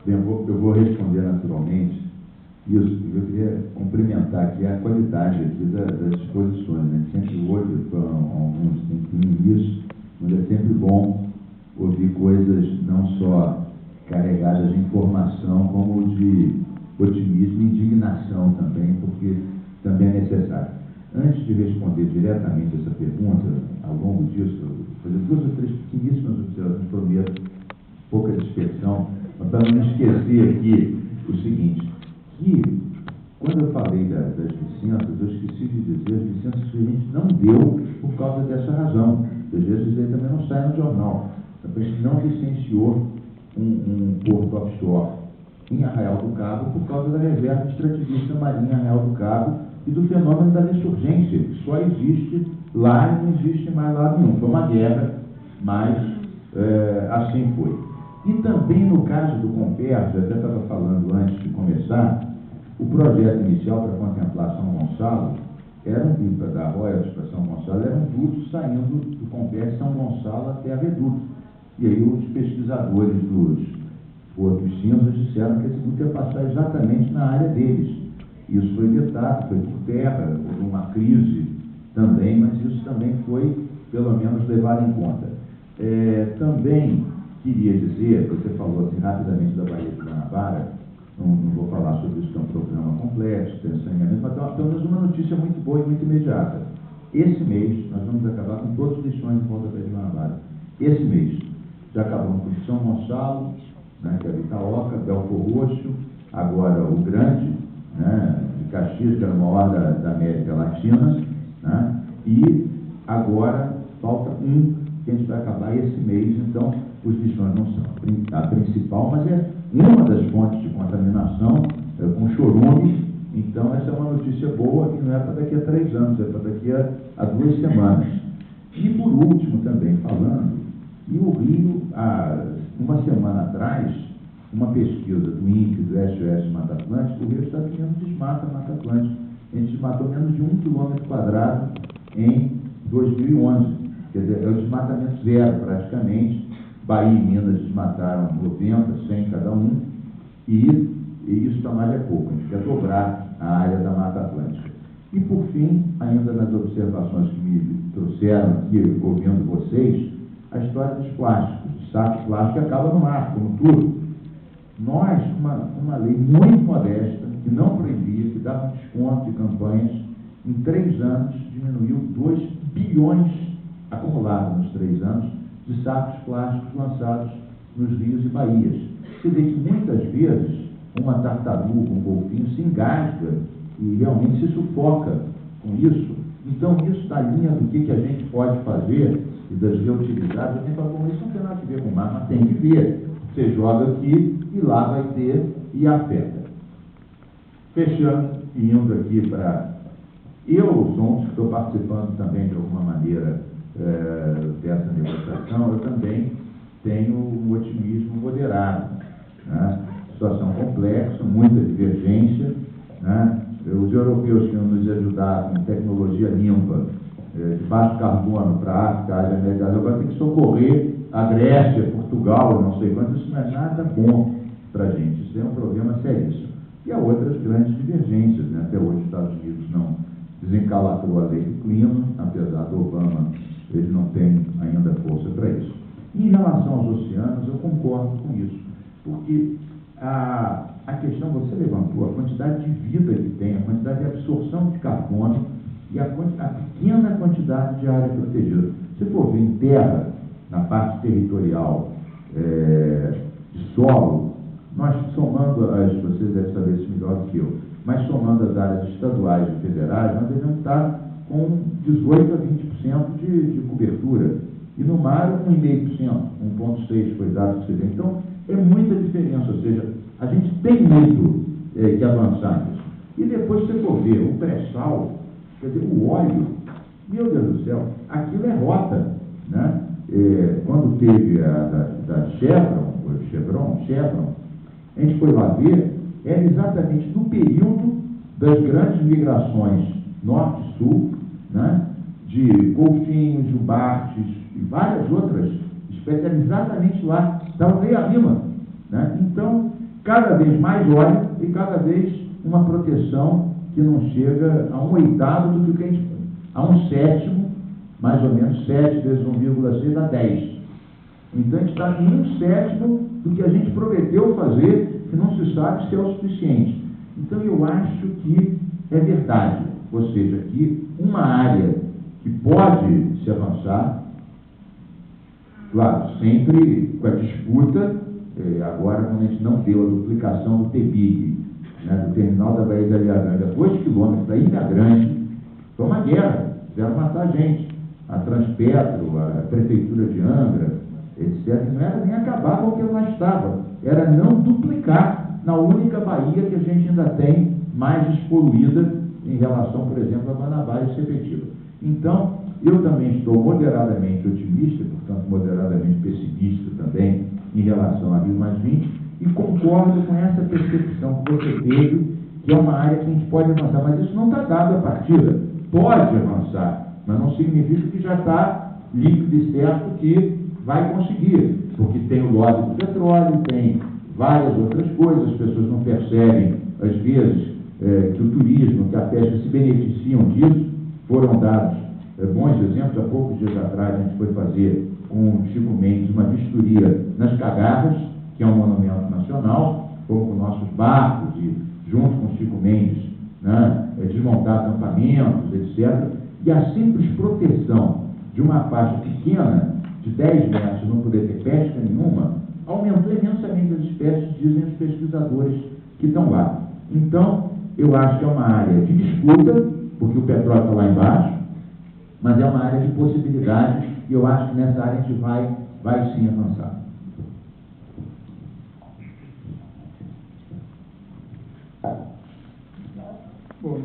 Bem, eu vou responder naturalmente isso. Eu queria cumprimentar aqui a qualidade aqui das exposições, né? Sempre hoje, com alguns tempinhos isso, mas é sempre bom ouvir coisas não só carregadas de informação, como de otimismo e indignação também, porque também é necessário. Antes de responder diretamente essa pergunta, ao longo disso, eu vou fazer 2 ou 3 pequeníssimas observações, prometo, pouca dispersão, mas para não esquecer aqui o seguinte, que quando eu falei das licenças, eu esqueci de dizer as licenças que a gente não deu por causa dessa razão. Às vezes isso aí também não sai no jornal. A gente não licenciou um porto offshore em Arraial do Cabo por causa da reserva extrativista marinha Arraial do Cabo e do fenômeno da ressurgência, que só existe lá e não existe mais lá nenhum. Foi uma guerra, mas assim foi. E também no caso do Comperj, eu até estava falando antes de começar, o projeto inicial para contemplar São Gonçalo da Royalties para São Gonçalo, era um duto saindo do Comperj São Gonçalo até a Reduto. E aí os pesquisadores dos Portos Cinzas disseram que esse duto ia passar exatamente na área deles. Isso foi vetado, foi por terra, houve uma crise também, mas isso também foi, pelo menos, levado em conta. Também queria dizer, você falou assim rapidamente da Baía de Guanabara, não vou falar sobre isso, que é um programa complexo, tem saneamento, mas temos uma notícia muito boa e muito imediata. Esse mês, nós vamos acabar com todos os lixões em volta da Baía de Guanabara. Esse mês, já acabamos com São Gonçalo, né, que é Itaoca, Belfor Roxo, agora o Grande, né, de Caxias, que era o maior da América Latina, né, e agora falta um que a gente vai acabar esse mês. Então, os lixões não são a principal, mas é uma das fontes de contaminação com chorume. Então, essa é uma notícia boa e não é para daqui a 3 anos, é para daqui a 2 semanas. E, por último, também falando, e o Rio, há uma semana atrás, uma pesquisa do INPE, do SOS Mata Atlântica, o Rio está tendo desmata Mata Atlântica. A gente desmatou menos de 1 km² em 2011. Quer dizer, é o desmatamento zero, praticamente. Bahia e Minas desmataram 90, 100 cada um, e isso também é pouco. A gente quer dobrar a área da Mata Atlântica. E, por fim, ainda nas observações que me trouxeram aqui, ouvindo vocês, a história dos plásticos, dos sacos plásticos, que acaba no mar, como tudo. Nós, uma lei muito modesta, que não proibia, que dava um desconto de campanhas, em 3 anos diminuiu 2 bilhões acumulados nos 3 anos de sacos plásticos lançados nos rios e baías. Você vê que muitas vezes uma tartaruga, um golfinho se engasga e realmente se sufoca com isso. Então, isso da linha do que a gente pode fazer e das reutilizadas, eu tenho falado, como isso não tem nada a ver com o mar, mas tem que ver. Você joga aqui e lá vai ter e afeta. Fechando e indo aqui para... Eu sou um que estou participando também de alguma maneira dessa negociação, eu também tenho um otimismo moderado, né? Situação complexa, muita divergência, né? Os europeus que iam nos ajudar com tecnologia limpa, de baixo carbono para a África, Ásia, América, agora tem que socorrer a Grécia, Portugal, não sei quanto. Isso não é nada bom para a gente, isso é um problema seríssimo. E há outras grandes divergências, né? Até hoje os Estados Unidos não desencalatrou a lei do clima, apesar do Obama, ele não tem ainda força para isso. Em relação aos oceanos, eu concordo com isso, porque a questão, você levantou, a quantidade de vida que tem, a quantidade de absorção de carbono e a pequena quantidade de área protegida. Se for ver em terra, na parte territorial de solo, nós somando, vocês devem saber isso melhor do que eu, mas somando as áreas estaduais e federais, nós devemos estar com 18% a 20% de cobertura. E no mar, 1,5%, 1,6% foi dado que você vê. Então, é muita diferença, ou seja, a gente tem muito que avançar nisso. E depois você for ver o pré-sal, quer dizer, o óleo, meu Deus do céu, aquilo é rota, né? Quando teve a da Chevron, a gente foi lá ver, era exatamente no período das grandes migrações norte-sul, né? De golfinhos, jubartes e várias outras espécies, exatamente lá, estava meio acima, né? Então, cada vez mais óleo e cada vez uma proteção que não chega a 1/8 do que a gente... a 1/7, mais ou menos, 7 vezes 1,6 dá 10. Então, a gente está em 1/7 do que a gente prometeu fazer, que não se sabe se é o suficiente. Então, eu acho que é verdade. Ou seja, que uma área que pode se avançar, claro, sempre com a disputa, agora, quando a gente não deu a duplicação do TBIG, né, do terminal da Baía de Ilha Grande, a 2 quilômetros da Ilha Grande, foi uma guerra, quiseram matar a gente. A Transpetro, a Prefeitura de Angra, etc. Não era nem acabar com o que lá estava, era não duplicar na única baía que a gente ainda tem mais despoluída em relação, por exemplo, a Guanabara e Sepetiba. Então, eu também estou moderadamente otimista, portanto, moderadamente pessimista também, em relação a Rio+20, e concordo com essa percepção que você teve, que é uma área que a gente pode avançar, mas isso não está dado a partida. Pode avançar, mas não significa que já está líquido e certo que vai conseguir, porque tem o lobby do petróleo, tem várias outras coisas, as pessoas não percebem, às vezes, que o turismo, que a pesca se beneficiam disso. Foram dados bons exemplos. Há poucos dias atrás a gente foi fazer com o Chico Mendes uma vistoria nas Cagarras, que é um monumento nacional, com nossos barcos e junto com o Chico Mendes, né, desmontar acampamentos, etc. E a simples proteção de uma faixa pequena, de 10 metros, não poder ter pesca nenhuma, aumentou imensamente as espécies, dizem os pesquisadores que estão lá. Então, eu acho que é uma área de disputa, porque o petróleo está lá embaixo, mas é uma área de possibilidades, e eu acho que nessa área a gente vai sim avançar. Bom,